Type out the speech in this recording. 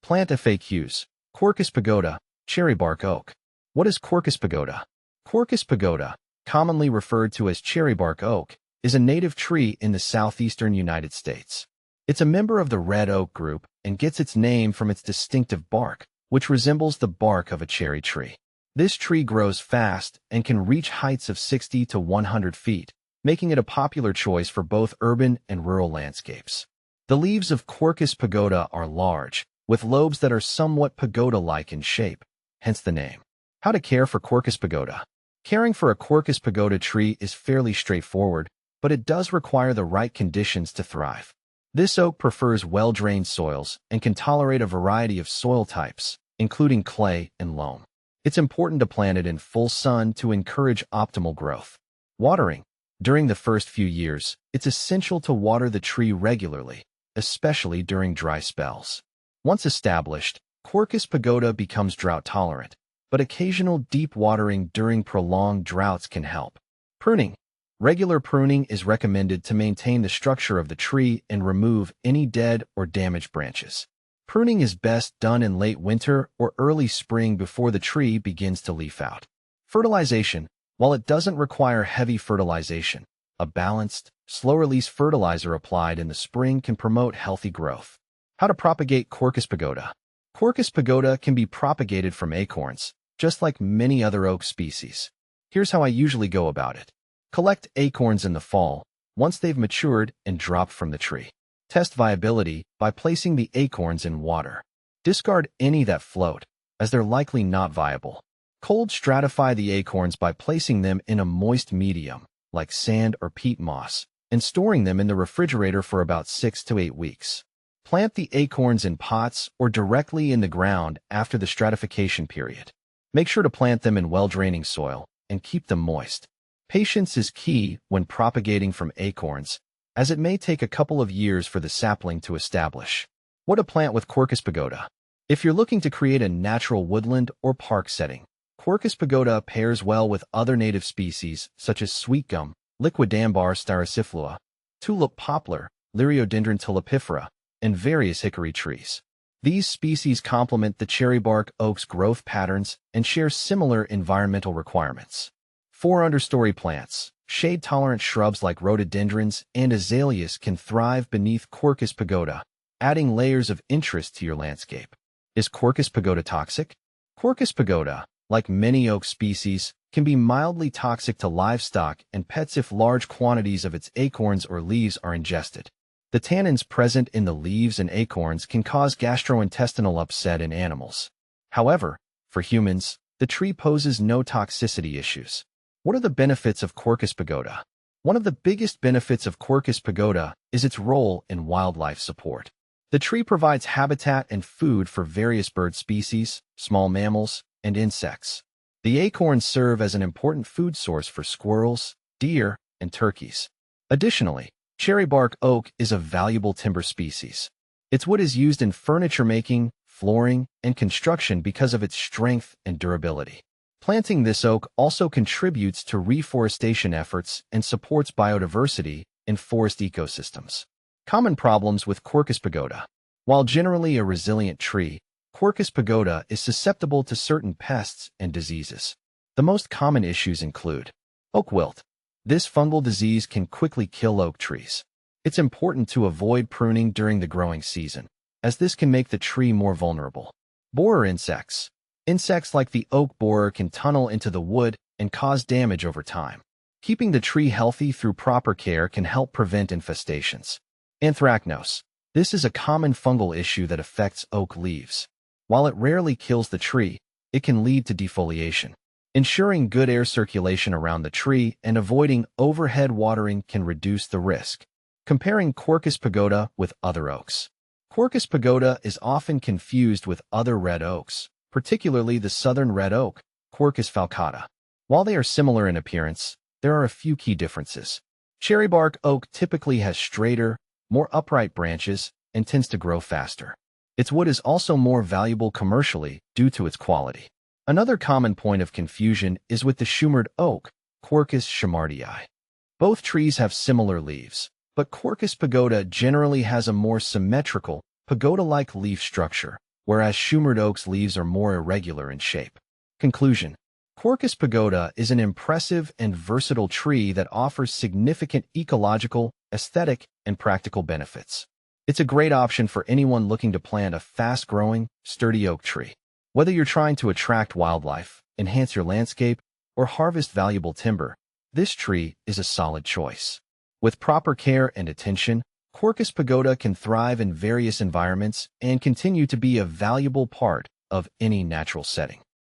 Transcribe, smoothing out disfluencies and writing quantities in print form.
Plant FAQs. Quercus pagoda, cherrybark oak. What is Quercus pagoda? Quercus pagoda, commonly referred to as cherrybark oak, is a native tree in the southeastern United States. It's a member of the red oak group and gets its name from its distinctive bark, which resembles the bark of a cherry tree. This tree grows fast and can reach heights of 60 to 100 feet, making it a popular choice for both urban and rural landscapes. The leaves of Quercus pagoda are large, with lobes that are somewhat pagoda-like in shape, hence the name. How to care for Quercus pagoda? Caring for a Quercus pagoda tree is fairly straightforward, but it does require the right conditions to thrive. This oak prefers well-drained soils and can tolerate a variety of soil types, including clay and loam. It's important to plant it in full sun to encourage optimal growth. Watering. During the first few years, it's essential to water the tree regularly, especially during dry spells. Once established, Quercus pagoda becomes drought-tolerant, but occasional deep watering during prolonged droughts can help. Pruning. Regular pruning is recommended to maintain the structure of the tree and remove any dead or damaged branches. Pruning is best done in late winter or early spring before the tree begins to leaf out. Fertilization. While it doesn't require heavy fertilization, a balanced, slow-release fertilizer applied in the spring can promote healthy growth. How to propagate Quercus pagoda? Quercus pagoda can be propagated from acorns, just like many other oak species. Here's how I usually go about it. Collect acorns in the fall, once they've matured and dropped from the tree. Test viability by placing the acorns in water. Discard any that float, as they're likely not viable. Cold stratify the acorns by placing them in a moist medium, like sand or peat moss, and storing them in the refrigerator for about 6 to 8 weeks. Plant the acorns in pots or directly in the ground after the stratification period. Make sure to plant them in well-draining soil and keep them moist. Patience is key when propagating from acorns, as it may take a couple of years for the sapling to establish. What to plant with Quercus pagoda? If you're looking to create a natural woodland or park setting, Quercus pagoda pairs well with other native species such as sweetgum, Liquidambar styraciflua, tulip poplar, Liriodendron tulipifera, and various hickory trees. These species complement the cherrybark oak's growth patterns and share similar environmental requirements. 4 understory plants. Shade-tolerant shrubs like rhododendrons and azaleas can thrive beneath Quercus pagoda, adding layers of interest to your landscape. Is Quercus pagoda toxic? Quercus pagoda, like many oak species, can be mildly toxic to livestock and pets if large quantities of its acorns or leaves are ingested. The tannins present in the leaves and acorns can cause gastrointestinal upset in animals. However, for humans, the tree poses no toxicity issues. What are the benefits of Quercus pagoda? One of the biggest benefits of Quercus pagoda is its role in wildlife support. The tree provides habitat and food for various bird species, small mammals, and insects. The acorns serve as an important food source for squirrels, deer, and turkeys. Additionally, cherrybark oak is a valuable timber species. Its wood is used in furniture making, flooring, and construction because of its strength and durability. Planting this oak also contributes to reforestation efforts and supports biodiversity in forest ecosystems. Common problems with Quercus pagoda. While generally a resilient tree, Quercus pagoda is susceptible to certain pests and diseases. The most common issues include oak wilt. This fungal disease can quickly kill oak trees. It's important to avoid pruning during the growing season, as this can make the tree more vulnerable. Borer insects. Insects like the oak borer can tunnel into the wood and cause damage over time. Keeping the tree healthy through proper care can help prevent infestations. Anthracnose. This is a common fungal issue that affects oak leaves. While it rarely kills the tree, it can lead to defoliation. Ensuring good air circulation around the tree and avoiding overhead watering can reduce the risk. Comparing Quercus pagoda with other oaks. Quercus pagoda is often confused with other red oaks, particularly the southern red oak, Quercus falcata. While they are similar in appearance, there are a few key differences. Cherrybark oak typically has straighter, more upright branches and tends to grow faster. Its wood is also more valuable commercially due to its quality. Another common point of confusion is with the shumared oak, Quercus shumardii. Both trees have similar leaves, but Quercus pagoda generally has a more symmetrical, pagoda-like leaf structure, whereas shummered oak's leaves are more irregular in shape. Conclusion: Quercus pagoda is an impressive and versatile tree that offers significant ecological, aesthetic, and practical benefits. It's a great option for anyone looking to plant a fast-growing, sturdy oak tree. Whether you're trying to attract wildlife, enhance your landscape, or harvest valuable timber, this tree is a solid choice. With proper care and attention, Quercus pagoda can thrive in various environments and continue to be a valuable part of any natural setting.